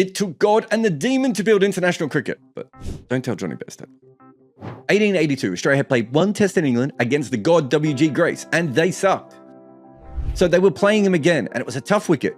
It took God and the demon to build international cricket, but don't tell Johnny Bairstow. 1882, Australia had played one test in England against the god W.G. Grace, and they sucked. So they were playing him again, and it was a tough wicket.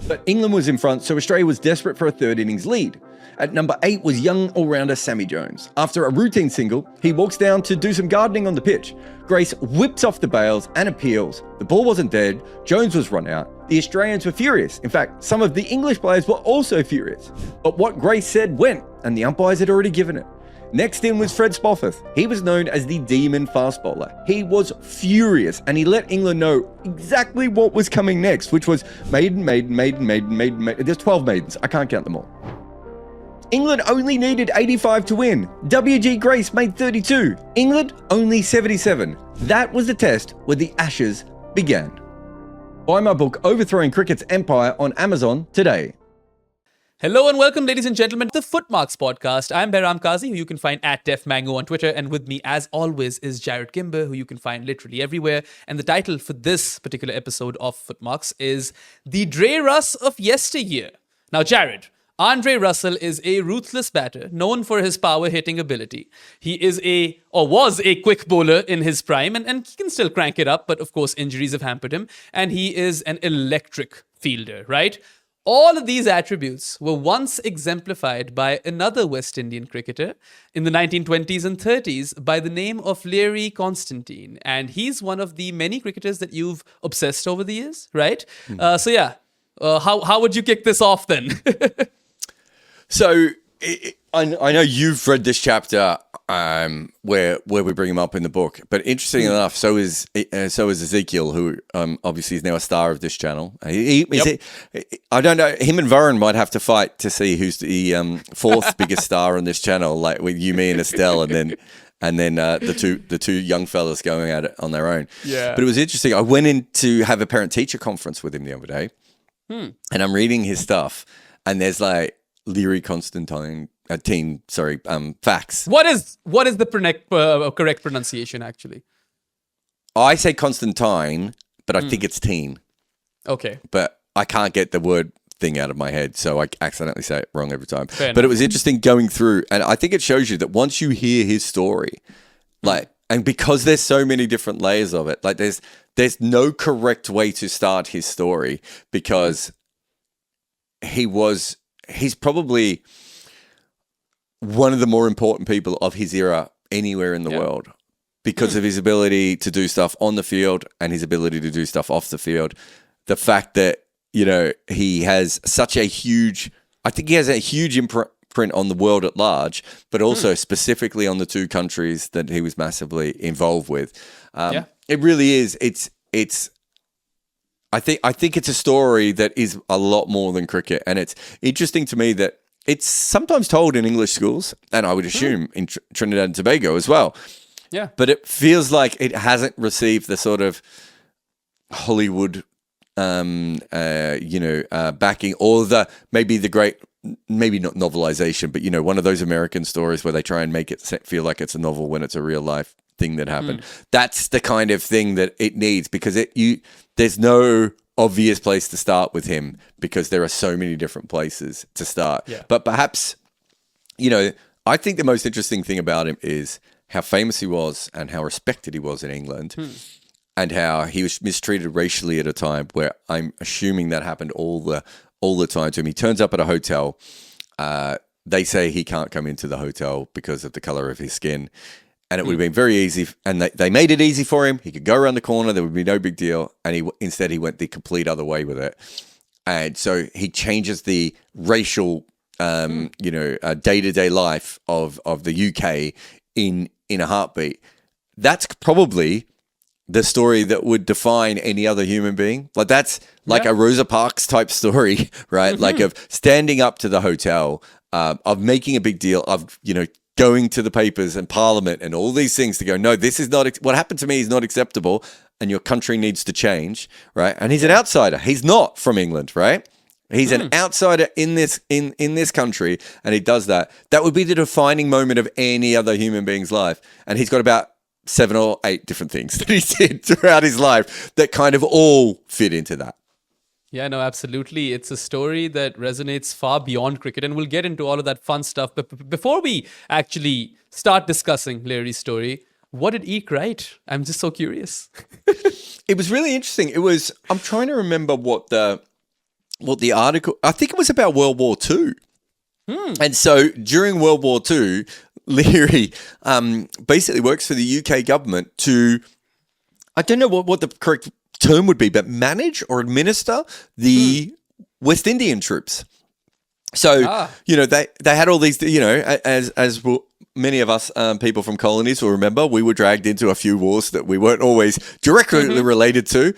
But England was in front, so Australia was desperate for a third innings lead. At number 8 was young all-rounder Sammy Jones. After a routine single, he walks down to do some gardening on the pitch. Grace whips off the bails and appeals. The ball wasn't dead, Jones was run out. The Australians were furious. In fact, some of the English players were also furious. But what Grace said went, and the umpires had already given it. Next in was Fred Spofforth. He was known as the demon fast bowler. He was furious, and he let England know exactly what was coming next, which was maiden. There's 12 maidens. I can't count them all. England only needed 85 to win. W.G. Grace made 32. England only 77. That was the test where the Ashes began. Buy my book, Overthrowing Cricket's Empire, on Amazon today. Hello and welcome, ladies and gentlemen, to the Footmarks podcast. I'm Behram Qazi, who you can find at DefMango on Twitter. And with me, as always, is Jarrod Kimber, who you can find literally everywhere. And the title for this particular episode of Footmarks is The DreRuss of Yesteryear. Now, Jarrod, Andre Russell is a ruthless batter known for his power-hitting ability. He is was a quick bowler in his prime, and he can still crank it up, but of course injuries have hampered him. And he is an electric fielder, right? All of these attributes were once exemplified by another West Indian cricketer in the 1920s and 30s by the name of Learie Constantine. And he's one of the many cricketers that you've obsessed over the years, right? How would you kick this off then? So I know you've read this chapter where we bring him up in the book, but interestingly enough, so is Ezekiel, who obviously is now a star of this channel. I don't know. Him and Varun might have to fight to see who's the fourth biggest star on this channel, like with you, me, and Estelle, and then the two young fellas going at it on their own. Yeah. But it was interesting. I went in to have a parent-teacher conference with him the other day, and I'm reading his stuff, and there's like Learie Constantine, facts. What is the correct pronunciation, actually? I say Constantine, but I think it's teen. Okay. But I can't get the word thing out of my head, so I accidentally say it wrong every time. Fair but enough. It was interesting going through, and I think it shows you that once you hear his story, and because there's so many different layers of it, like there's no correct way to start his story, because he's probably one of the more important people of his era anywhere in the world, because of his ability to do stuff on the field and his ability to do stuff off the field. The fact that, he has such a huge, I think he has a huge imprint on the world at large, but also specifically on the two countries that he was massively involved with. It really is. I think it's a story that is a lot more than cricket, and it's interesting to me that it's sometimes told in English schools, and I would assume in Trinidad and Tobago as well. Yeah. But it feels like it hasn't received the sort of Hollywood, backing, or maybe not novelization, but one of those American stories where they try and make it feel like it's a novel when it's a real life thing that happened. That's the kind of thing that it needs, because there's no obvious place to start with him, because there are so many different places to start. Yeah. But perhaps, I think the most interesting thing about him is how famous he was and how respected he was in England, and how he was mistreated racially at a time where I'm assuming that happened all the time to him. He turns up at a hotel. They say he can't come into the hotel because of the color of his skin. And it would have been very easy, and they made it easy for him. He could go around the corner, there would be no big deal, and instead he went the complete other way with it. And so he changes the racial, day-to-day life of the UK in a heartbeat. That's probably the story that would define any other human being. Like that's like a Rosa Parks type story, right? Like of standing up to the hotel, of making a big deal, of going to the papers and Parliament and all these things to go, no, this is not, what happened to me is not acceptable, and your country needs to change, right? And he's an outsider. He's not from England, right? He's an outsider in this country, and he does that. That would be the defining moment of any other human being's life. And he's got about 7 or 8 different things that he did throughout his life that kind of all fit into that. Yeah, no, absolutely. It's a story that resonates far beyond cricket, and we'll get into all of that fun stuff. But before we actually start discussing Learie's story, what did Eek write? I'm just so curious. It was really interesting. I'm trying to remember what the article, I think it was about World War II. And so during World War II, Learie basically works for the UK government to, I don't know what the correct term would be, but manage or administer the West Indian troops. So, they had all these, as many of us people from colonies will remember, we were dragged into a few wars that we weren't always directly related to.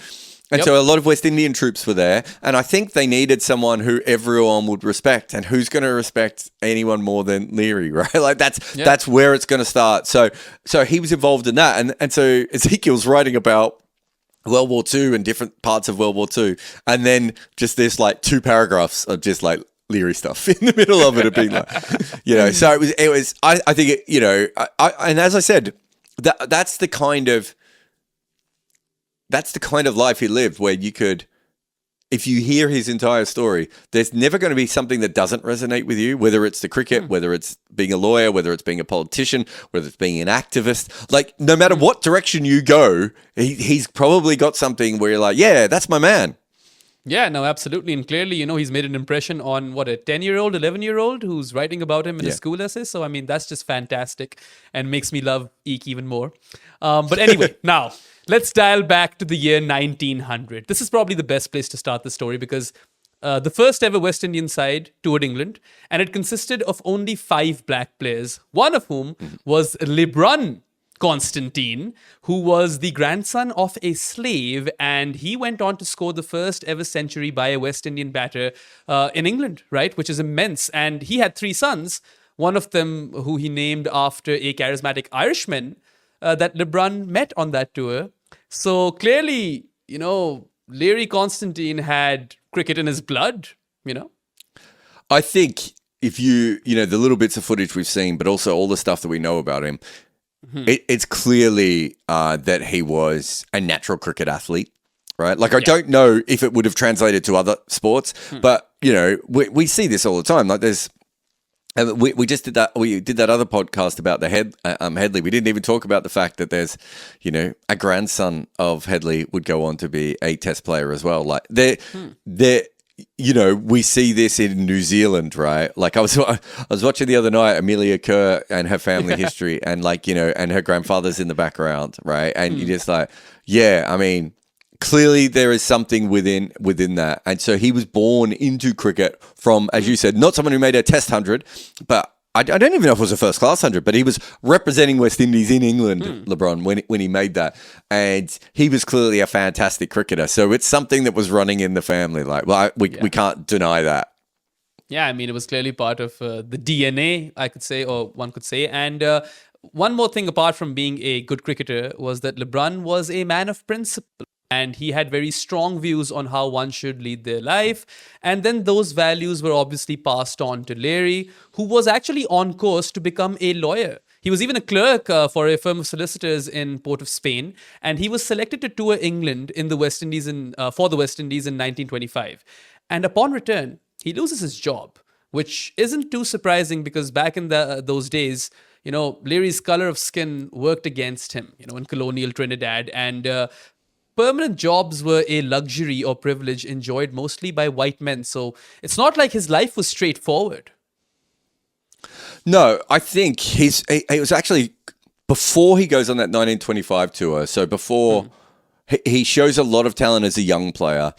And so a lot of West Indian troops were there. And I think they needed someone who everyone would respect. And who's going to respect anyone more than Learie, right? Like that's where it's going to start. So he was involved in that. And so Ezekiel's writing about World War II and different parts of World War II. And then just this like 2 paragraphs of just like Learie stuff in the middle of it. Being like, so it was, I think, and as I said, that's the kind of life he lived, where you could, if you hear his entire story, there's never going to be something that doesn't resonate with you, whether it's the cricket, whether it's being a lawyer, whether it's being a politician, whether it's being an activist. Like, no matter what direction you go, he's probably got something where you're like, yeah, that's my man. Yeah, no, absolutely. And clearly, he's made an impression on, a 10-year-old, 11-year-old who's writing about him in a school essay. So, I mean, that's just fantastic and makes me love Eek even more. But anyway, now, let's dial back to the year 1900. This is probably the best place to start the story because the first ever West Indian side toured England, and it consisted of only 5 black players, one of whom was Learie Constantine, who was the grandson of a slave, and he went on to score the first ever century by a West Indian batter in England, right? Which is immense. And he had 3 sons, one of them who he named after a charismatic Irishman that Learie met on that tour. So clearly, Learie Constantine had cricket in his blood, I think if the little bits of footage we've seen, but also all the stuff that we know about him, it's clearly that he was a natural cricket athlete, right? Like, I don't know if it would have translated to other sports, but, we see this all the time. Like, there's, we just did that. We did that other podcast about the Headley. We didn't even talk about the fact that there's, a grandson of Headley would go on to be a Test player as well. Like we see this in New Zealand, right? Like I was watching the other night, Amelia Kerr and her family history, and and her grandfather's in the background, right? And you're just like, yeah, I mean, clearly there is something within that. And so he was born into cricket from, as you said, not someone who made a Test 100, but I don't even know if it was a first class 100, but he was representing West Indies in England, LeBron, when he made that. And he was clearly a fantastic cricketer. So it's something that was running in the family. Like, we can't deny that. Yeah, I mean, it was clearly part of the DNA, I could say, or one could say. And one more thing apart from being a good cricketer was that LeBron was a man of principle. And he had very strong views on how one should lead their life. And then those values were obviously passed on to Learie, who was actually on course to become a lawyer. He was even a clerk for a firm of solicitors in Port of Spain. And he was selected to tour England in the West Indies for the West Indies in 1925. And upon return, he loses his job, which isn't too surprising because back in those days, Learie's color of skin worked against him, in colonial Trinidad. And permanent jobs were a luxury or privilege enjoyed mostly by white men. So it's not like his life was straightforward. No, I think it was actually before he goes on that 1925 tour. So before he shows a lot of talent as a young player,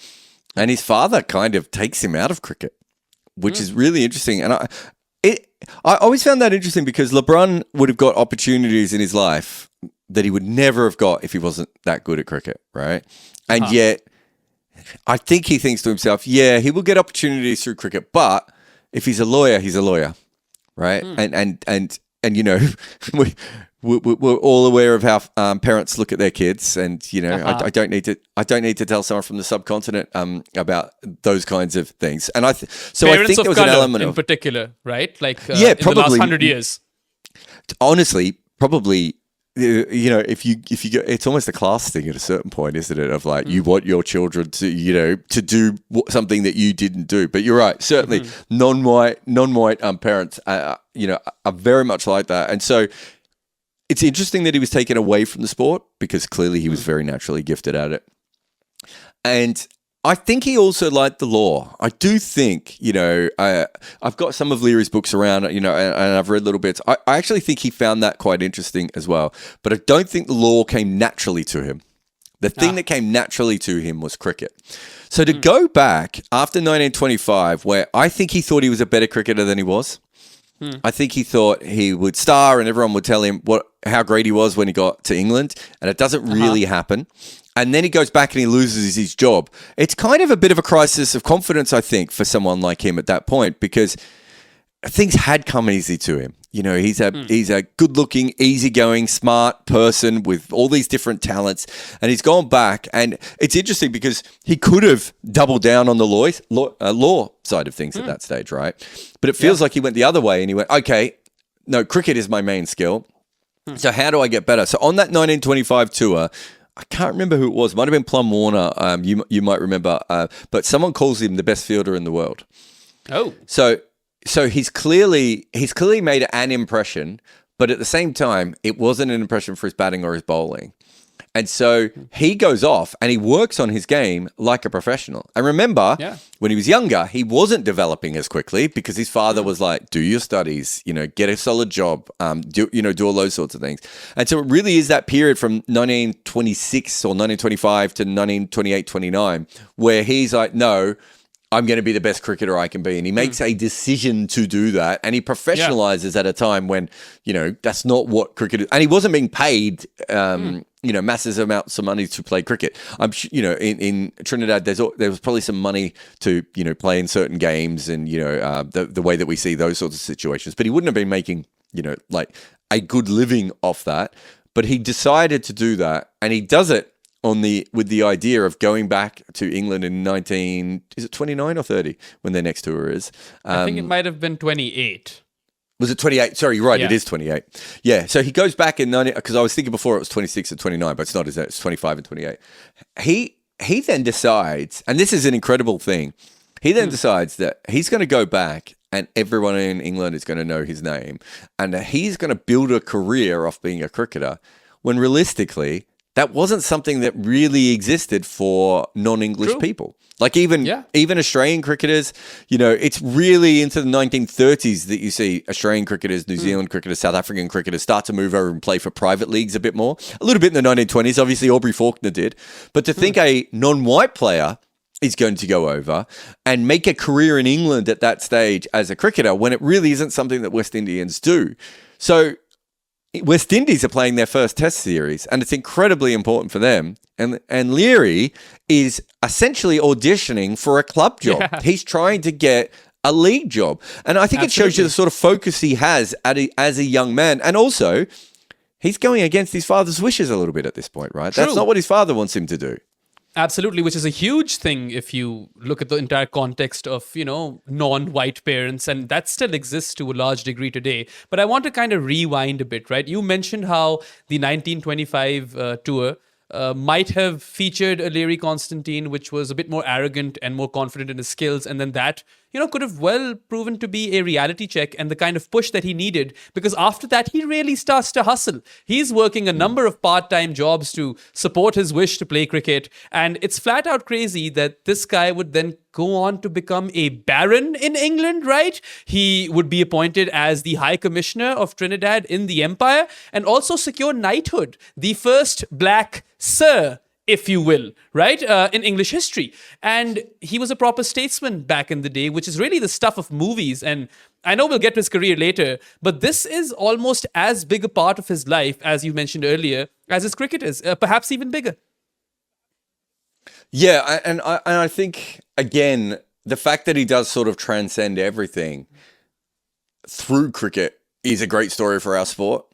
and his father kind of takes him out of cricket, which is really interesting. And I always found that interesting because LeBron would have got opportunities in his life that he would never have got if he wasn't that good at cricket, right? And yet, I think he thinks to himself, yeah, he will get opportunities through cricket, but if he's a lawyer, right? And we're all aware of how parents look at their kids, and I don't need to tell someone from the subcontinent about those kinds of things. And I think there was an element in of particular, right? Like probably in the last 100 years. Honestly, probably if you go, it's almost a class thing at a certain point, isn't it? Of like, you want your children to do something that you didn't do. But you're right. Certainly non-white parents, are very much like that. And so it's interesting that he was taken away from the sport because clearly he was very naturally gifted at it. And I think he also liked the law. I do think, I've got some of Learie's books around, and I've read little bits. I actually think he found that quite interesting as well. But I don't think the law came naturally to him. The thing that came naturally to him was cricket. So to go back after 1925, where I think he thought he was a better cricketer than he was. I think he thought he would star and everyone would tell him how great he was when he got to England. And it doesn't really happen. And then he goes back and he loses his job. It's kind of a bit of a crisis of confidence, I think, for someone like him at that point, because things had come easy to him. He's a good-looking, easygoing, smart person with all these different talents, and he's gone back. And it's interesting because he could have doubled down on the law side of things at that stage, right? But it feels like he went the other way, and he went, okay, no, cricket is my main skill. So how do I get better? So on that 1925 tour, I can't remember who it was. It might have been Plum Warner. You might remember, but someone calls him the best fielder in the world. Oh, so he's clearly made an impression, but at the same time, it wasn't an impression for his batting or his bowling. And so he goes off and he works on his game like a professional. And remember, when he was younger, he wasn't developing as quickly because his father was like, do your studies, get a solid job, do all those sorts of things. And so it really is that period from 1926 or 1925 to 1928, 29, where he's like, no, I'm going to be the best cricketer I can be. And he makes a decision to do that. And he professionalizes at a time when, that's not what cricket is. And he wasn't being paid, massive amounts of money to play cricket. I'm in Trinidad, there was probably some money to, play in certain games and, the way that we see those sorts of situations. But he wouldn't have been making, like a good living off that. But he decided to do that. And he does it with the idea of going back to England in 29 or 30 when their next tour is. I think it might have been 28. Was it 28? Sorry, you're right. It is 28. Yeah. So he goes back in 90, because I was thinking before it was 26 and 29, but it's not, is it? It's 25 and 28. He then decides, and this is an incredible thing, he then decides that he's going to go back and everyone in England is going to know his name and he's going to build a career off being a cricketer when realistically, that wasn't something that really existed for non-English people. Like even Australian cricketers, it's really into the 1930s that you see Australian cricketers, New Zealand cricketers, South African cricketers start to move over and play for private leagues a bit more. A little bit in the 1920s, obviously Aubrey Faulkner did. But to think a non-white player is going to go over and make a career in England at that stage as a cricketer when it really isn't something that West Indians do. So West Indies are playing their first test series and it's incredibly important for them. And Learie is essentially auditioning for a club job. Yeah. He's trying to get a league job. And I think it shows you the sort of focus he has as a young man. And also, he's going against his father's wishes a little bit at this point, right? True. That's not what his father wants him to do. Absolutely, which is a huge thing if you look at the entire context of, non-white parents, and that still exists to a large degree today. But I want to kind of rewind a bit, right? You mentioned how the 1925 tour might have featured a Learie Constantine, which was a bit more arrogant and more confident in his skills. And then that, could have well proven to be a reality check and the kind of push that he needed. Because after that, he really starts to hustle. He's working a number of part-time jobs to support his wish to play cricket. And it's flat out crazy that this guy would then go on to become a baron in England, right? He would be appointed as the High Commissioner of Trinidad in the Empire and also secure knighthood, the first black Sir, if you will, right, in English history. And he was a proper statesman back in the day, which is really the stuff of movies. And I know we'll get to his career later, but this is almost as big a part of his life, as you mentioned earlier, as his cricket is, perhaps even bigger. Yeah, and I think, again, the fact that he does sort of transcend everything through cricket is a great story for our sport.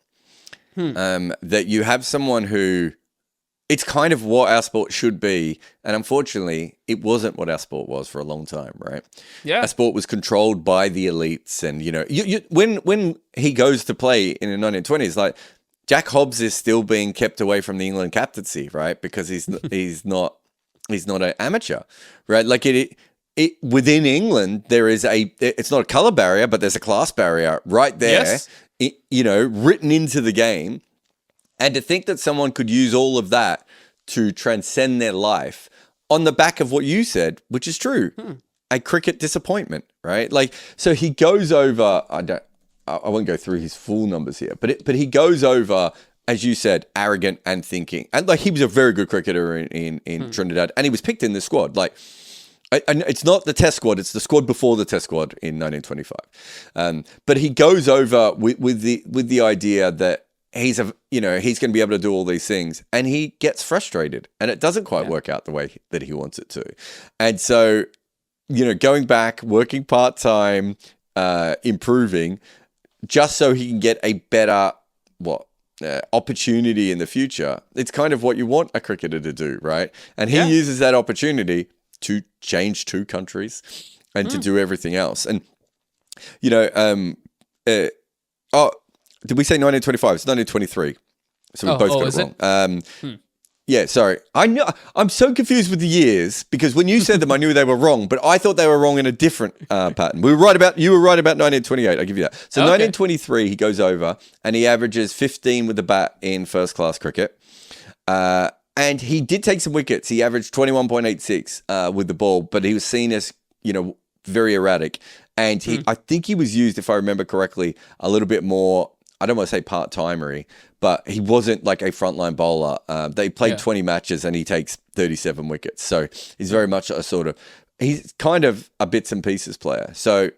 That you have someone who... It's kind of what our sport should be. And unfortunately, it wasn't what our sport was for a long time, right? Yeah. Our sport was controlled by the elites. And, when he goes to play in the 1920s, like Jack Hobbs is still being kept away from the England captaincy, right? Because he's not an amateur, right? Like it within England, it's not a color barrier, but there's a class barrier right there, written into the game. And to think that someone could use all of that to transcend their life on the back of what you said, which is true, a cricket disappointment, right? Like, so he goes over, I won't go through his full numbers here, but he goes over, as you said, arrogant and thinking. And like, he was a very good cricketer in Trinidad, and he was picked in the squad. Like, and it's not the test squad, it's the squad before the test squad in 1925. But he goes over with the idea that he's going to be able to do all these things, and he gets frustrated, and it doesn't quite work out the way that he wants it to. And so, going back, working part-time, improving, just so he can get a better opportunity in the future. It's kind of what you want a cricketer to do, right? And he uses that opportunity to change 2 countries and to do everything else. And did we say 1925? It's 1923. So we both got it wrong. Yeah, sorry. I'm so confused with the years because when you said them, I knew they were wrong, but I thought they were wrong in a different pattern. You were right about 1928. I'll give you that. So 1923, he goes over and he averages 15 with the bat in first class cricket. And he did take some wickets. He averaged 21.86 with the ball, but he was seen as, very erratic. And I think he was used, if I remember correctly, a little bit more, I don't want to say part-timery, but he wasn't like a frontline bowler. They played 20 matches and he takes 37 wickets. So he's very much he's kind of a bits and pieces player. So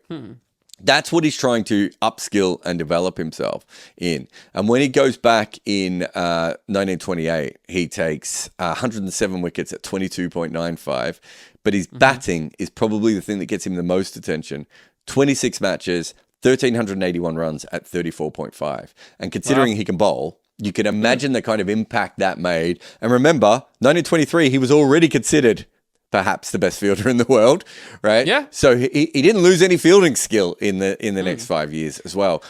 that's what he's trying to upskill and develop himself in. And when he goes back in 1928, he takes 107 wickets at 22.95. But his batting is probably the thing that gets him the most attention. 26 matches, 1,381 runs at 34.5. And considering he can bowl, you can imagine the kind of impact that made. And remember, 1923, he was already considered perhaps the best fielder in the world, right? Yeah. So he didn't lose any fielding skill in the next 5 years as well.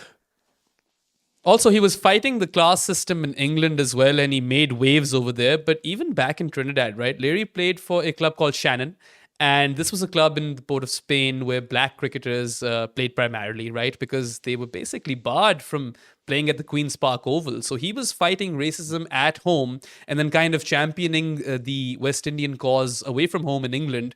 Also, he was fighting the class system in England as well, and he made waves over there. But even back in Trinidad, right? Learie played for a club called Shannon. And this was a club in the port of Spain where black cricketers played primarily, right? Because they were basically barred from playing at the Queen's Park Oval. So he was fighting racism at home and then kind of championing the West Indian cause away from home in England.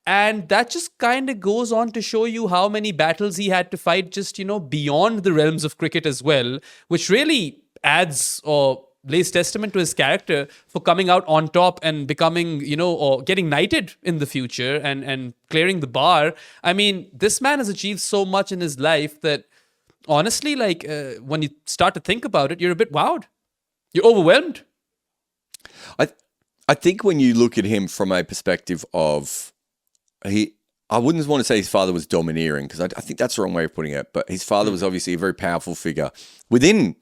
And that just kind of goes on to show you how many battles he had to fight just, beyond the realms of cricket as well, which really adds or lays testament to his character for coming out on top and becoming, or getting knighted in the future and clearing the bar. I mean, this man has achieved so much in his life that honestly, when you start to think about it, you're a bit wowed. You're overwhelmed. I think when you look at him from a perspective of I wouldn't want to say his father was domineering because I think that's the wrong way of putting it, but his father was obviously a very powerful figure within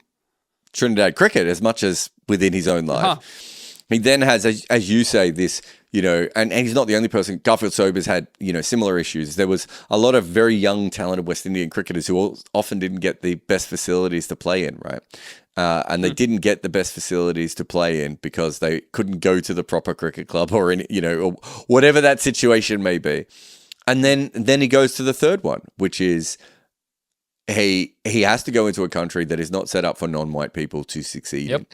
Trinidad cricket as much as within his own life. He then has, as you say, this, and he's not the only person. Garfield Sobers had, similar issues. There was a lot of very young, talented West Indian cricketers who often didn't get the best facilities to play in, right? And they didn't get the best facilities to play in because they couldn't go to the proper cricket club or or whatever that situation may be. And then he goes to the third one, which is he has to go into a country that is not set up for non-white people to succeed in.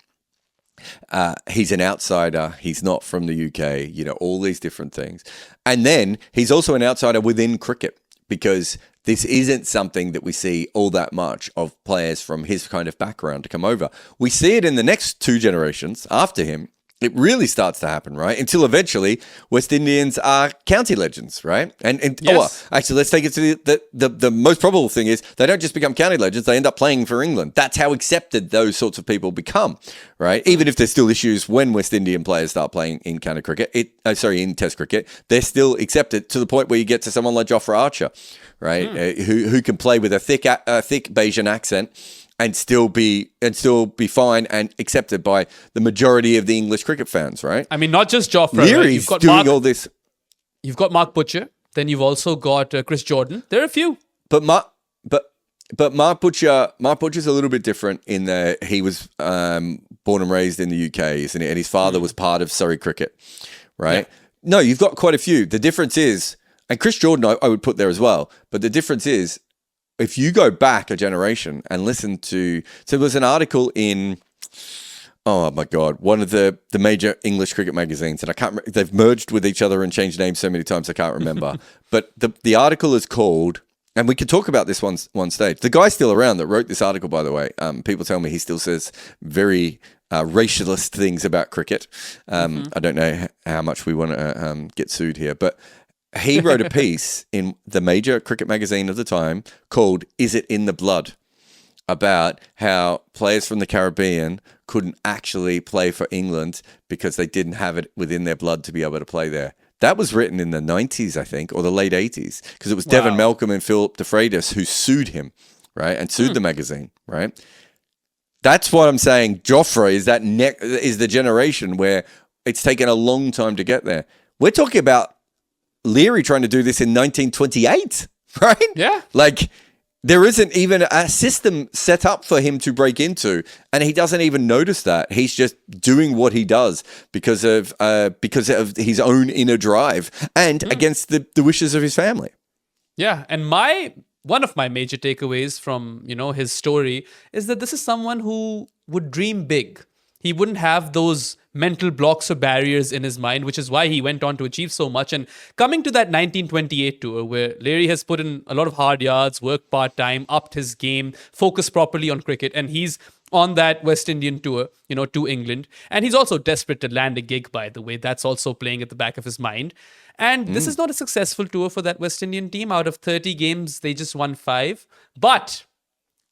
He's an outsider. He's not from the UK, all these different things. And then he's also an outsider within cricket because this isn't something that we see all that much of players from his kind of background to come over. We see it in the next 2 generations after him. It really starts to happen, right? Until eventually West Indians are county legends, right? And actually, let's take it to the most probable thing is they don't just become county legends, they end up playing for England. That's how accepted those sorts of people become, right? Even if there's still issues when West Indian players start playing in county cricket, in Test cricket, they're still accepted to the point where you get to someone like Jofra Archer, right? Who can play with a thick Bayesian accent and still be fine and accepted by the majority of the English cricket fans, right? I mean, not just Jofra. Learie's right? doing all this. You've got Mark Butcher. Then you've also got Chris Jordan. There are a few. But But Mark Butcher's a little bit different in that he was born and raised in the UK, isn't he? And his father was part of Surrey cricket, right? Yeah. No, you've got quite a few. The difference is, and Chris Jordan I would put there as well, but the difference is, if you go back a generation and listen to, so there was an article in, oh my God, one of the major English cricket magazines, and I can't, they've merged with each other and changed names so many times I can't remember, but the article is called, and we could talk about this one stage. The guy's still around that wrote this article, by the way. People tell me he still says very racialist things about cricket. I don't know how much we want to get sued here, but he wrote a piece in the major cricket magazine of the time called "Is It in the Blood?" about how players from the Caribbean couldn't actually play for England because they didn't have it within their blood to be able to play there. That was written in the 90s, I think, or the late 80s, because it was Devon Malcolm and Philip DeFreitas who sued him, right, and sued the magazine, right? That's what I'm saying. Joffre is is the generation where it's taken a long time to get there. We're talking about Learie trying to do this in 1928, right? Yeah. Like, there isn't even a system set up for him to break into, and he doesn't even notice that. He's just doing what he does because of his own inner drive and against the wishes of his family. Yeah, and one of my major takeaways from, his story is that this is someone who would dream big. He wouldn't have those mental blocks or barriers in his mind, which is why he went on to achieve so much. And coming to that 1928 tour, where Learie has put in a lot of hard yards, worked part-time, upped his game, focused properly on cricket, and he's on that West Indian tour, to England. And he's also desperate to land a gig, by the way. That's also playing at the back of his mind. And this is not a successful tour for that West Indian team. Out of 30 games, they just won 5. But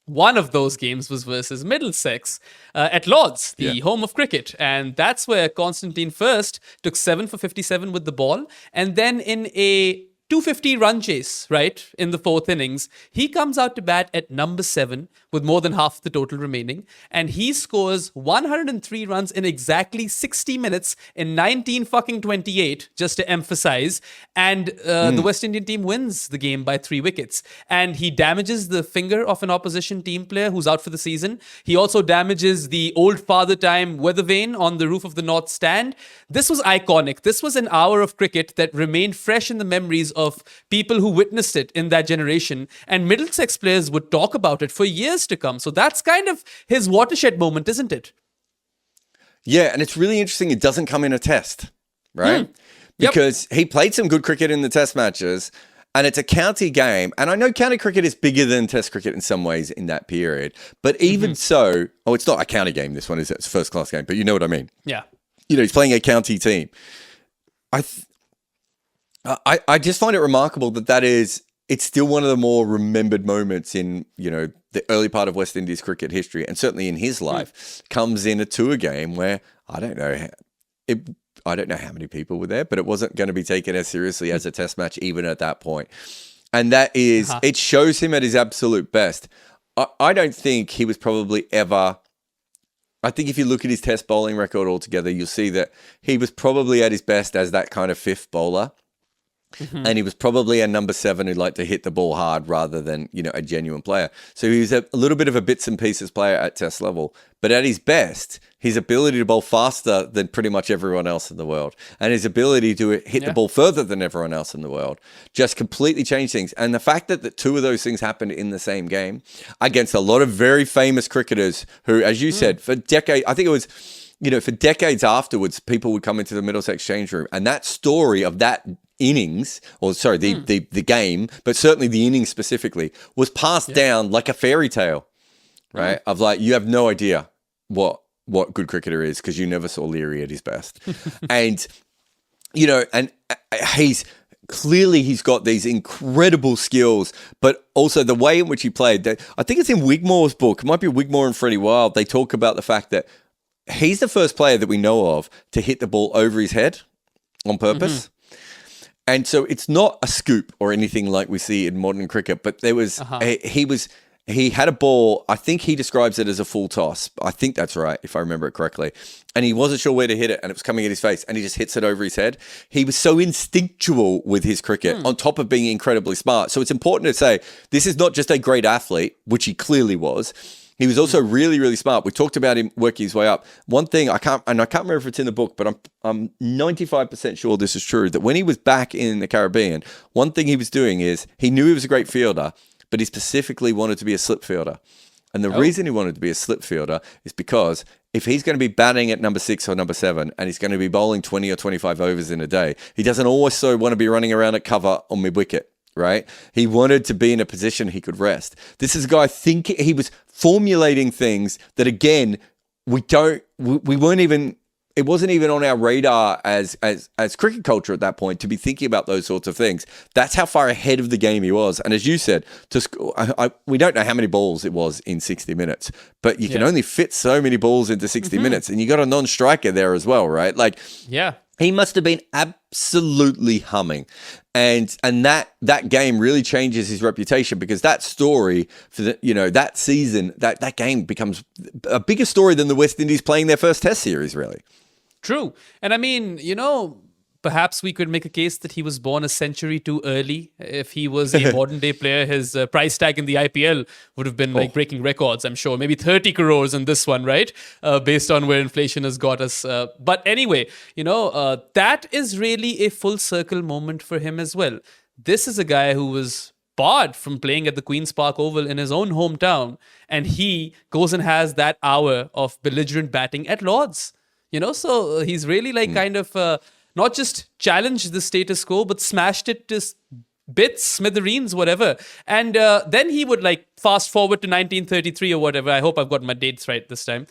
one of those games was versus Middlesex at Lord's, the home of cricket. And that's where Constantine first took 7 for 57 with the ball. And then in a 250 run chase, right, in the 4th innings, he comes out to bat at number 7 with more than half the total remaining. And he scores 103 runs in exactly 60 minutes in 1928, just to emphasize. And the West Indian team wins the game by 3 wickets. And he damages the finger of an opposition team player who's out for the season. He also damages the old father time weather vane on the roof of the North Stand. This was iconic. This was an hour of cricket that remained fresh in the memories of people who witnessed it in that generation, and Middlesex players would talk about it for years to come. So that's kind of his watershed moment, isn't it? Yeah, and it's really interesting it doesn't come in a test, right? Because he played some good cricket in the test matches, and it's a county game. And I know county cricket is bigger than test cricket in some ways in that period. But even so, it's not a county game, this one, is it? It's a first-class game, but you know what I mean. Yeah. He's playing a county team. I just find it remarkable it's still one of the more remembered moments in, the early part of West Indies cricket history, and certainly in his life, comes in a tour game where I don't know how many people were there, but it wasn't going to be taken as seriously as a test match even at that point. And that is, it shows him at his absolute best. I don't think he was probably ever... I think if you look at his test bowling record altogether, you'll see that he was probably at his best as that kind of fifth bowler. And he was probably a number 7 who liked to hit the ball hard rather than, a genuine player. So he was a little bit of a bits and pieces player at test level. But at his best, his ability to bowl faster than pretty much everyone else in the world, and his ability to hit the ball further than everyone else in the world, just completely changed things. And the fact that 2 of those things happened in the same game against a lot of very famous cricketers who, as you said, for decades, I think it was... for decades afterwards, people would come into the Middlesex change room, and that story of that innings, the game, but certainly the innings specifically, was passed down like a fairy tale, right? Of like, you have no idea what good cricketer is because you never saw Learie at his best. And, and he's got these incredible skills, but also the way in which he played. I think it's in Wigmore's book. It might be Wigmore and Freddie Wilde. They talk about the fact that he's the first player that we know of to hit the ball over his head on purpose. And so it's not a scoop or anything like we see in modern cricket, but there was he was he had a ball. I think he describes it as a full toss. I think that's right, if I remember it correctly. And he wasn't sure where to hit it, and it was coming at his face, and he just hits it over his head. He was so instinctual with his cricket, on top of being incredibly smart. So it's important to say, this is not just a great athlete, which he clearly was. He was also really, really smart. We talked about him working his way up. One thing I can't remember if it's in the book, but I'm 95% sure this is true, that when he was back in the Caribbean, one thing he was doing is he knew he was a great fielder, but he specifically wanted to be a slip fielder. And the reason he wanted to be a slip fielder is because if he's going to be batting at number 6 or number 7 and he's going to be bowling 20 or 25 overs in a day, he doesn't also want to be running around at cover on mid-wicket, right? He wanted to be in a position he could rest. This is a guy thinking, he was formulating things that, again, we weren't even, it wasn't even on our radar as cricket culture at that point to be thinking about those sorts of things. That's how far ahead of the game he was. And as you said, we don't know how many balls it was in 60 minutes, but you can only fit so many balls into 60 minutes, and you got a non-striker there as well, right? Like, he must have been absolutely humming. And that game really changes his reputation, because that story for that season, that game becomes a bigger story than the West Indies playing their first Test series, really. True. And I mean, perhaps we could make a case that he was born a century too early. If he was a modern day player, his price tag in the IPL would have been like breaking records, I'm sure. Maybe 30 crores in this one, right? Based on where inflation has got us. But anyway, that is really a full circle moment for him as well. This is a guy who was barred from playing at the Queen's Park Oval in his own hometown, and he goes and has that hour of belligerent batting at Lord's. So he's really kind of not just challenged the status quo, but smashed it to bits, smithereens, whatever. And then he would fast forward to 1933 or whatever. I hope I've got my dates right this time.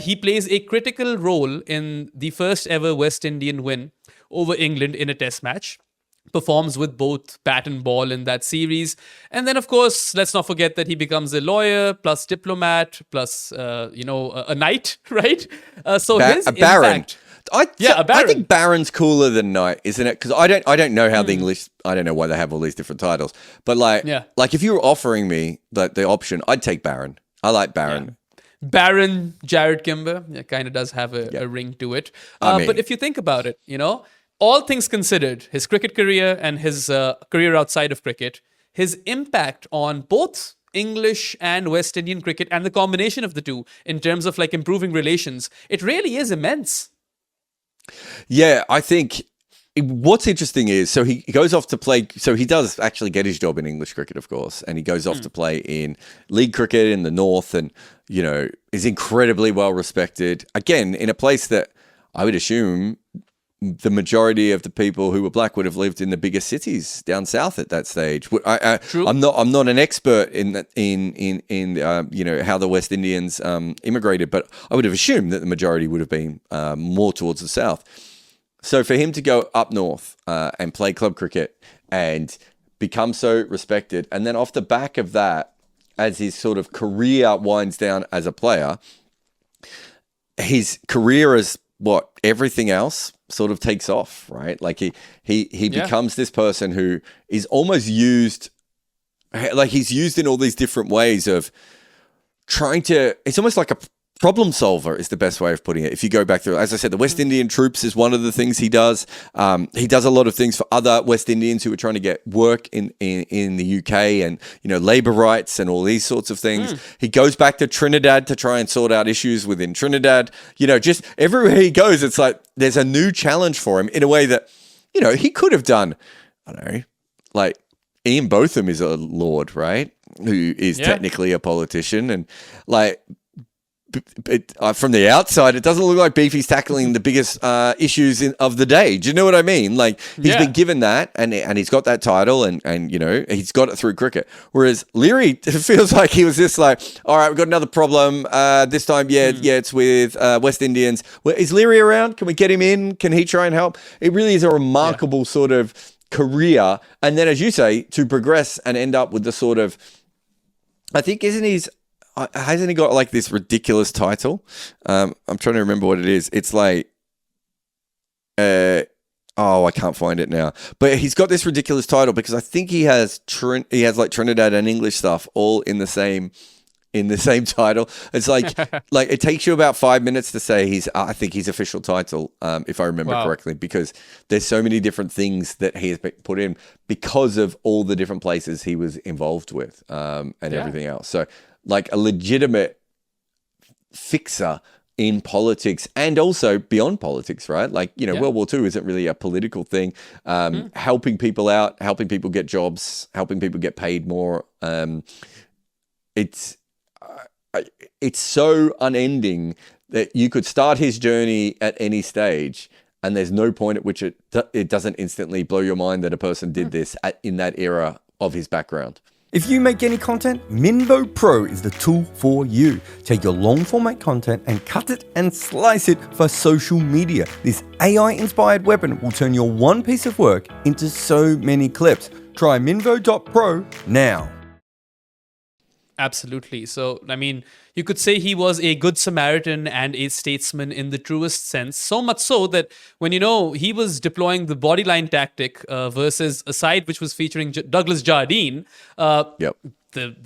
He plays a critical role in the first ever West Indian win over England in a Test match. Performs with both bat and ball in that series. And then, of course, let's not forget that he becomes a lawyer, plus diplomat, plus, a knight, right? So his a baron. Impact... a baron. I think baron's cooler than knight, isn't it? Because I don't know how the English, I don't know why they have all these different titles. But if you were offering me the option, I'd take baron. I like baron. Yeah. Baron Jarrod Kimber, kind of does have a ring to it. But if you think about it, all things considered, his cricket career and his career outside of cricket, his impact on both English and West Indian cricket and the combination of the two in terms of improving relations, it really is immense. Yeah, I think what's interesting is, so he goes off to play, so he does actually get his job in English cricket, of course, and he goes off to play in league cricket in the North, and, is incredibly well respected. Again, in a place that I would assume the majority of the people who were black would have lived in the bigger cities down south at that stage. I'm not an expert in how the West Indians immigrated, but I would have assumed that the majority would have been more towards the south. So for him to go up north and play club cricket and become so respected, and then off the back of that, as his sort of career winds down as a player, his career as everything else sort of takes off, right? He becomes this person who is almost used, he's used in all these different ways of trying to, it's almost like a problem solver is the best way of putting it. If you go back through, as I said, the West Indian troops is one of the things he does. He does a lot of things for other West Indians who are trying to get work in the UK and, labor rights and all these sorts of things. He goes back to Trinidad to try and sort out issues within Trinidad. Just everywhere he goes, it's like there's a new challenge for him in a way that, he could have done, I don't know, Ian Botham is a lord, right? Who is technically a politician, and from the outside, it doesn't look like Beefy's tackling the biggest issues of the day. Do you know what I mean? He's been given that, and he's got that title, and he's got it through cricket. Whereas Learie, it feels like he was just all right, we've got another problem. This time, it's with West Indians. Well, is Learie around? Can we get him in? Can he try and help? It really is a remarkable sort of career. And then, as you say, to progress and end up with the sort of, I think, hasn't he got this ridiculous title? I'm trying to remember what it is. It's Oh, I can't find it now. But he's got this ridiculous title because I think he has like Trinidad and English stuff all in the same title. It's like it takes you about 5 minutes to say I think his official title, if I remember correctly, because there's so many different things that he has put in because of all the different places he was involved with, and everything else. So like a legitimate fixer in politics and also beyond politics, right? Like, World War II isn't really a political thing. Helping people out, helping people get jobs, helping people get paid more. It's so unending that you could start his journey at any stage and there's no point at which it doesn't instantly blow your mind that a person did this in that era of his background. If you make any content, Minvo Pro is the tool for you. Take your long format content and cut it and slice it for social media. This AI-inspired weapon will turn your one piece of work into so many clips. Try Minvo.pro now. Absolutely. So, I mean, you could say he was a good Samaritan and a statesman in the truest sense. So much so that when, he was deploying the bodyline tactic versus a side which was featuring Douglas Jardine, the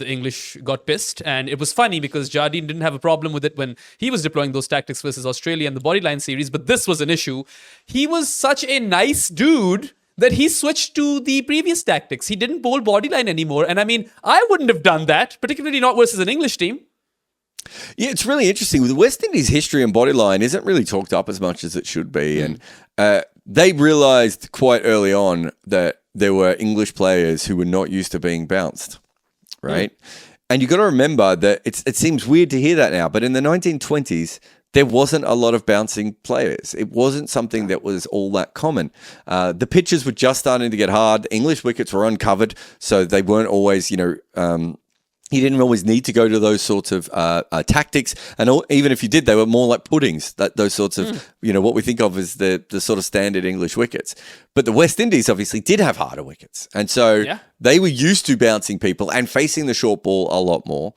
English got pissed. And it was funny because Jardine didn't have a problem with it when he was deploying those tactics versus Australia in the bodyline series. But this was an issue. He was such a nice dude that he switched to the previous tactics. He didn't bowl bodyline anymore. And I mean, I wouldn't have done that, particularly not versus an English team. Yeah, it's really interesting. The West Indies history and bodyline isn't really talked up as much as it should be. And they realised quite early on that there were English players who were not used to being bounced, right? And you've got to remember that it seems weird to hear that now, but in the 1920s, there wasn't a lot of bouncing players. It wasn't something that was all that common. The pitches were just starting to get hard. English wickets were uncovered, so they weren't always, you didn't always need to go to those sorts of tactics. And even if you did, they were more like puddings, those sorts of, what we think of as the sort of standard English wickets. But the West Indies obviously did have harder wickets. And so they were used to bouncing people and facing the short ball a lot more.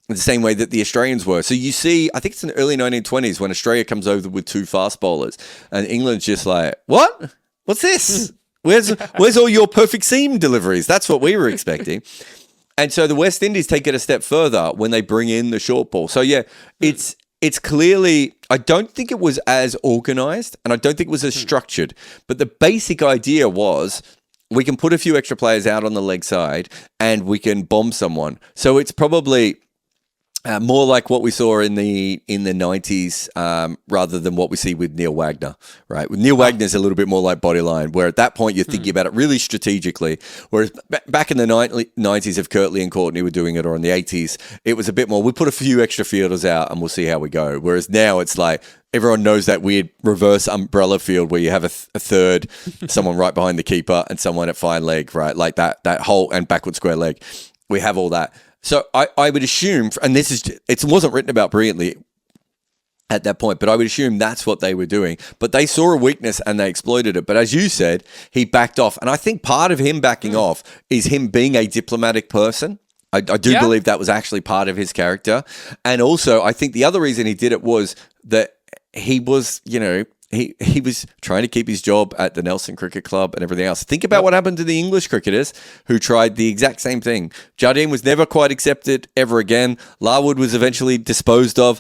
The same way that the Australians were. So you see, I think it's in the early 1920s when Australia comes over with two fast bowlers and England's just like, what? What's this? Where's all your perfect seam deliveries? That's what we were expecting. And so the West Indies take it a step further when they bring in the short ball. So yeah, it's clearly, I don't think it was as organised and I don't think it was as structured, but the basic idea was we can put a few extra players out on the leg side and we can bomb someone. So it's probably more like what we saw in the 90s rather than what we see with Neil Wagner, right? With Neil Wagner's a little bit more like Bodyline, where at that point you're thinking about it really strategically, whereas back in the 90s if Kirtley and Courtney were doing it, or in the 80s, it was a bit more, we put a few extra fielders out and we'll see how we go. Whereas now it's like everyone knows that weird reverse umbrella field where you have a third, someone right behind the keeper and someone at fine leg, right? Like that whole and backward square leg. We have all that. So I would assume, and it wasn't written about brilliantly at that point, but I would assume that's what they were doing. But they saw a weakness and they exploited it. But as you said, he backed off. And I think part of him backing off is him being a diplomatic person. I do believe that was actually part of his character. And also, I think the other reason he did it was that he was, he was trying to keep his job at the Nelson Cricket Club and everything else. Think about what happened to the English cricketers who tried the exact same thing. Jardine was never quite accepted ever again. Larwood was eventually disposed of.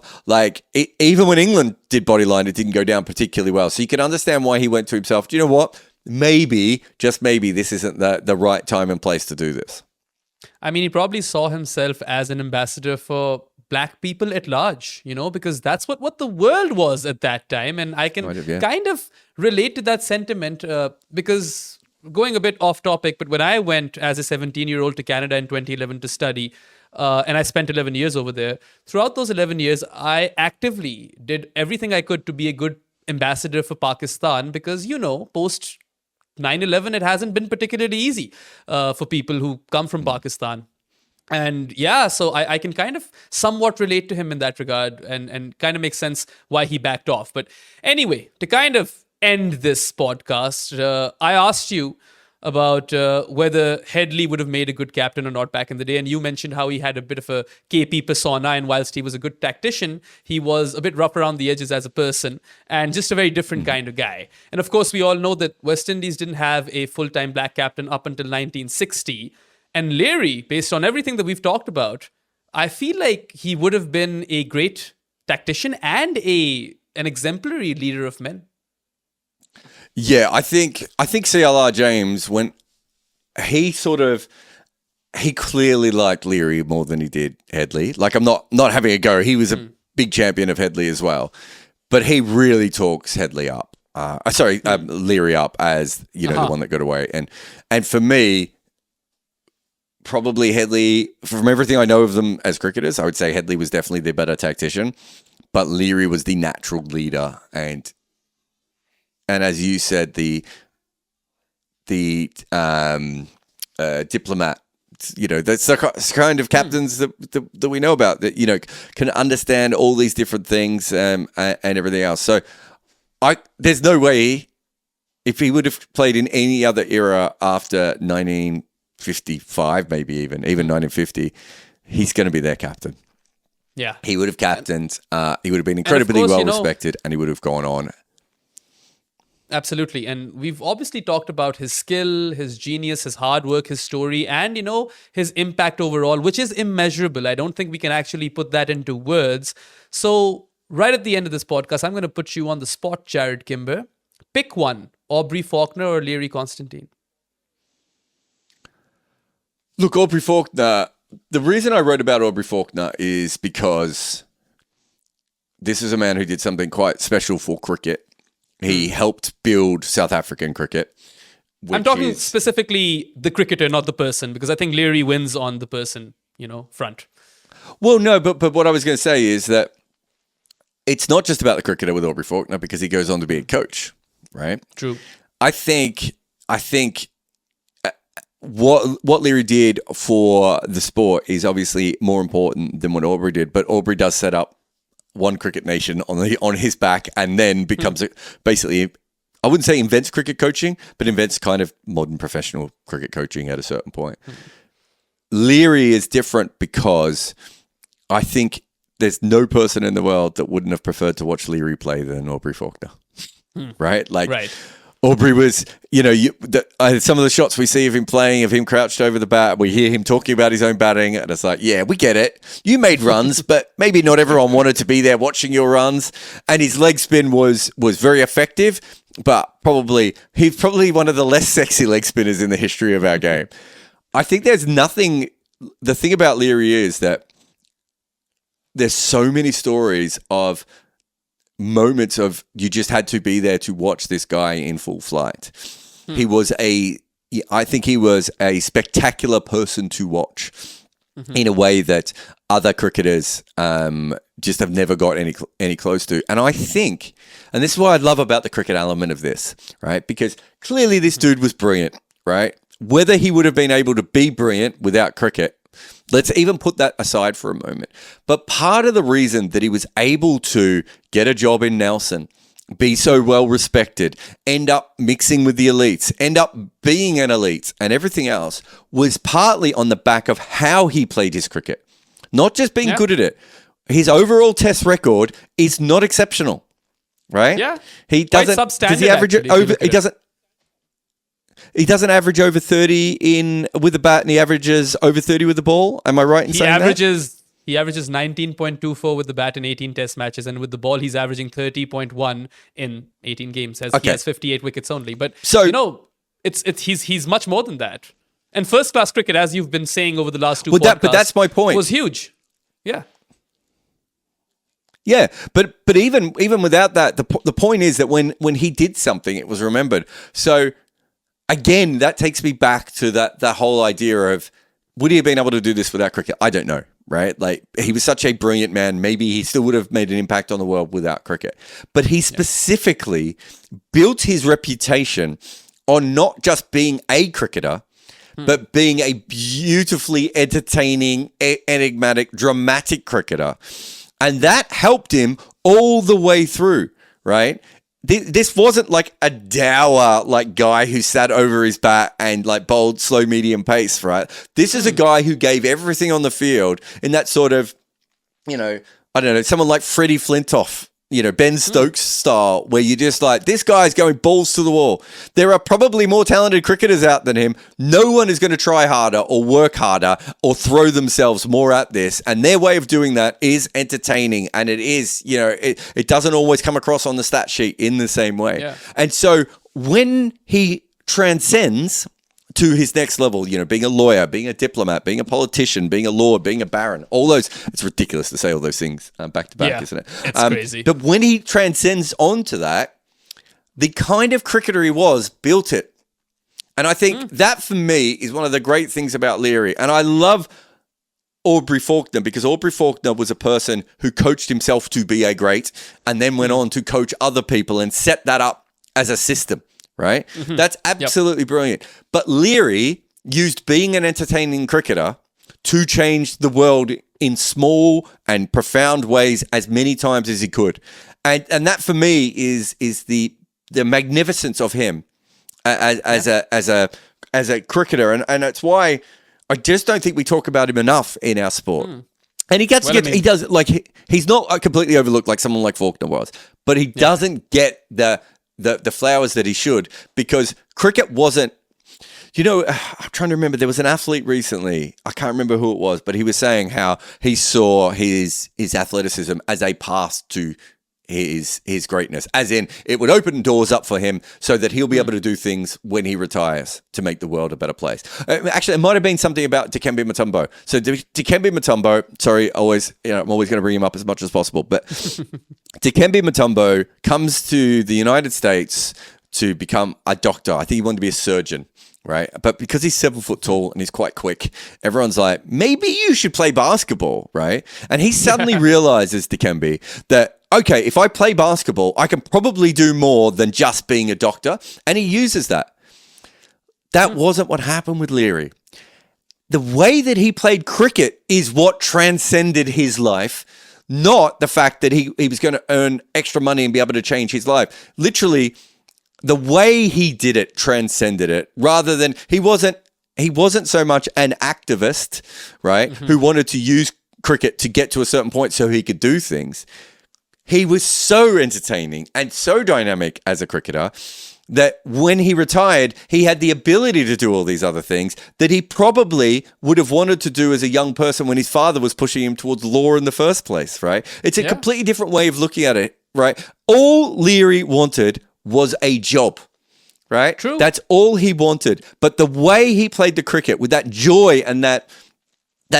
Even when England did Bodyline, it didn't go down particularly well. So you can understand why he went to himself, do you know what? Maybe, just maybe, this isn't the right time and place to do this. I mean, he probably saw himself as an ambassador for Black people at large, because that's what the world was at that time. And I can kind of relate to that sentiment because going a bit off topic, but when I went as a 17-year-old to Canada in 2011 to study, and I spent 11 years over there, throughout those 11 years, I actively did everything I could to be a good ambassador for Pakistan because, post 9/11, it hasn't been particularly easy for people who come from Pakistan. And so I can kind of somewhat relate to him in that regard and kind of make sense why he backed off. But anyway, to kind of end this podcast, I asked you, about whether Headley would have made a good captain or not back in the day. And you mentioned how he had a bit of a KP persona, and whilst he was a good tactician, he was a bit rough around the edges as a person and just a very different kind of guy. And of course, we all know that West Indies didn't have a full-time black captain up until 1960. And Learie, based on everything that we've talked about, I feel like he would have been a great tactician and an exemplary leader of men. Yeah, I think CLR James, when he clearly liked Learie more than he did Headley. Like, I'm not having a go. He was a big champion of Headley as well, but he really talks Headley up. Learie up as the one that got away. And for me, probably Headley, from everything I know of them as cricketers, I would say Headley was definitely the better tactician, but Learie was the natural leader and as you said, the diplomat. That's the kind of captains that we know about, that can understand all these different things and everything else. So, there's no way, if he would have played in any other era after 1955, maybe even 1950, he's going to be their captain. Yeah, he would have captained. He would have been incredibly well respected, and he would have gone on. Absolutely. And we've obviously talked about his skill, his genius, his hard work, his story, and, his impact overall, which is immeasurable. I don't think we can actually put that into words. So right at the end of this podcast, I'm going to put you on the spot, Jarrod Kimber. Pick one, Aubrey Faulkner or Learie Constantine. Look, Aubrey Faulkner, the reason I wrote about Aubrey Faulkner is because this is a man who did something quite special for cricket. He helped build South African cricket. I'm talking specifically the cricketer, not the person, because I think Learie wins on the person, front. Well, no, but what I was going to say is that it's not just about the cricketer with Aubrey Faulkner, because he goes on to be a coach, right? True. I think what Learie did for the sport is obviously more important than what Aubrey did, but Aubrey does set up one cricket nation on his back, and then becomes basically, I wouldn't say invents cricket coaching, but invents kind of modern professional cricket coaching at a certain point. Learie is different because I think there's no person in the world that wouldn't have preferred to watch Learie play than Aubrey Faulkner, right? Right. Aubrey was, some of the shots we see of him playing, of him crouched over the bat, we hear him talking about his own batting, and it's like, yeah, we get it. You made runs, but maybe not everyone wanted to be there watching your runs. And his leg spin was very effective, but he's probably one of the less sexy leg spinners in the history of our game. I think the thing about Learie is that there's so many stories of moments of you just had to be there to watch this guy in full flight. I think he was a spectacular person to watch in a way that other cricketers just have never got any close to. And I think, and this is what I love about the cricket element of this, right? Because clearly this dude was brilliant, right? Whether he would have been able to be brilliant without cricket, let's even put that aside for a moment. But part of the reason that he was able to get a job in Nelson, be so well respected, end up mixing with the elites, end up being an elite and everything else was partly on the back of how he played his cricket. Not just being good at it. His overall test record is not exceptional, right? Yeah. He doesn't, does he average it over, he doesn't average over 30 with the bat, and he averages over 30 with the ball. Am I right in saying that? He averages 19.24 with the bat in 18 test matches, and with the ball, he's averaging 30.1 in 18 games. He has 58 wickets only. But, he's much more than that. And first-class cricket, as you've been saying over the last two podcasts, but that's my point. Was huge. Yeah. Yeah, but even without that, the point is that when he did something, it was remembered. So again, that takes me back to that whole idea of, would he have been able to do this without cricket? I don't know, right? Like, he was such a brilliant man. Maybe he still would have made an impact on the world without cricket. But he specifically built his reputation on not just being a cricketer, but being a beautifully entertaining, enigmatic, dramatic cricketer. And that helped him all the way through, right? this wasn't like a dour like guy who sat over his bat and like bowled slow medium pace, right? This is a guy who gave everything on the field in that sort of, I don't know, someone like Freddie Flintoff, Ben Stokes style, where you're just like, this guy's going balls to the wall. There are probably more talented cricketers out than him. No one is going to try harder or work harder or throw themselves more at this. And their way of doing that is entertaining. And it is, it doesn't always come across on the stat sheet in the same way. Yeah. And so when he transcends to his next level, being a lawyer, being a diplomat, being a politician, being a lord, being a baron, all those, it's ridiculous to say all those things back to back, isn't it? It's crazy. But when he transcends onto that, the kind of cricketer he was built it. And I think that for me is one of the great things about Learie. And I love Aubrey Faulkner because Aubrey Faulkner was a person who coached himself to be a great and then went on to coach other people and set that up as a system. Right? That's absolutely brilliant. But Learie used being an entertaining cricketer to change the world in small and profound ways as many times as he could. And that for me is the magnificence of him as a cricketer. And that's why I just don't think we talk about him enough in our sport. And he gets he does like he's not completely overlooked like someone like Faulkner was, but he doesn't get the flowers that he should, because cricket wasn't, I'm trying to remember, there was an athlete recently, I can't remember who it was, but he was saying how he saw his athleticism as a path to his greatness, as in it would open doors up for him so that he'll be able to do things when he retires to make the world a better place. Actually, it might have been something about Dikembe Mutombo. So Dikembe Mutombo, sorry, I'm always going to bring him up as much as possible, but Dikembe Mutombo comes to the United States to become a doctor. I think he wanted to be a surgeon, right? But because he's 7 foot tall and he's quite quick, everyone's like, maybe you should play basketball, right? And he suddenly realizes, Dikembe, that okay, if I play basketball, I can probably do more than just being a doctor. And he uses that. That wasn't what happened with Learie. The way that he played cricket is what transcended his life, not the fact that he was going to earn extra money and be able to change his life. Literally, the way he did it transcended it, rather than he wasn't so much an activist, right, who wanted to use cricket to get to a certain point so he could do things. He was so entertaining and so dynamic as a cricketer that when he retired, he had the ability to do all these other things that he probably would have wanted to do as a young person when his father was pushing him towards law in the first place, right? It's a completely different way of looking at it, right? All Learie wanted was a job, right? True. That's all he wanted. But the way he played the cricket with that joy and that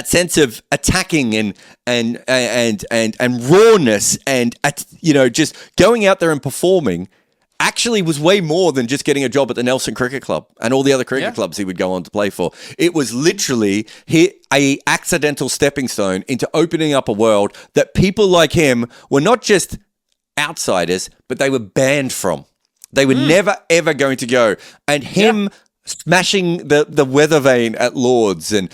sense of attacking and rawness and just going out there and performing actually was way more than just getting a job at the Nelson Cricket Club and all the other cricket clubs he would go on to play for. It was literally a accidental stepping stone into opening up a world that people like him were not just outsiders, but they were banned from. They were never, ever going to go. And him smashing the weather vane at Lords and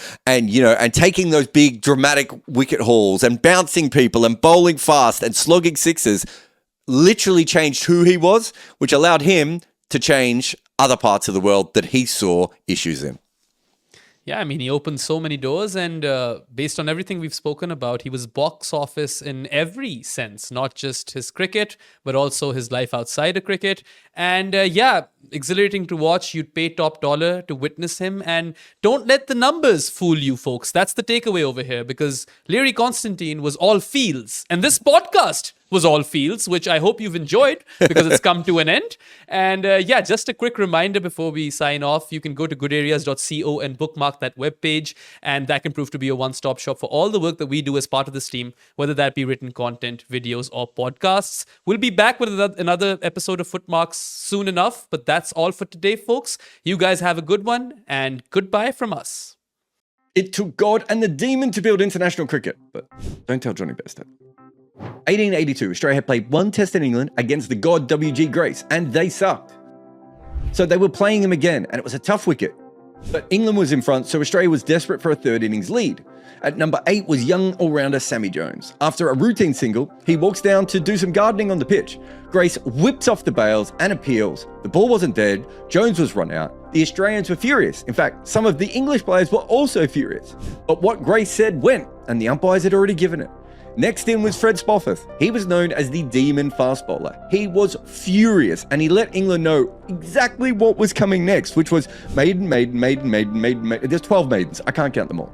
taking those big dramatic wicket hauls and bouncing people and bowling fast and slogging sixes literally changed who he was, which allowed him to change other parts of the world that he saw issues in. Yeah, I mean, he opened so many doors, and based on everything we've spoken about, he was box office in every sense, not just his cricket, but also his life outside of cricket. And exhilarating to watch. You'd pay top dollar to witness him, and don't let the numbers fool you, folks. That's the takeaway over here, because Learie Constantine was all fields, and this podcast was all fields, which I hope you've enjoyed because it's come to an end. And just a quick reminder before we sign off, you can go to goodareas.co and bookmark that webpage, and that can prove to be a one-stop shop for all the work that we do as part of this team, whether that be written content, videos, or podcasts. We'll be back with another episode of Footmarks soon enough, but that's all for today, folks. You guys have a good one, and goodbye from us. It took God and the demon to build international cricket, but don't tell Johnny Bairstow. 1882, Australia had played one test in England against the god W.G. Grace, and they sucked. So they were playing him again, and it was a tough wicket. But England was in front, so Australia was desperate for a third innings lead. At number 8 was young all-rounder Sammy Jones. After a routine single, he walks down to do some gardening on the pitch. Grace whips off the bails and appeals. The ball wasn't dead, Jones was run out. The Australians were furious. In fact, some of the English players were also furious. But what Grace said went, and the umpires had already given it. Next in was Fred Spofforth. He was known as the Demon fast bowler. He was furious, and he let England know exactly what was coming next, which was maiden. There's 12 maidens. I can't count them all.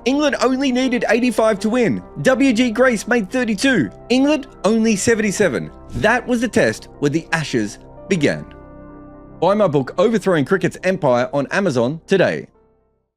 England only needed 85 to win. W.G. Grace made 32. England only 77. That was the test where the Ashes began. Buy my book, Overthrowing Cricket's Empire, on Amazon today.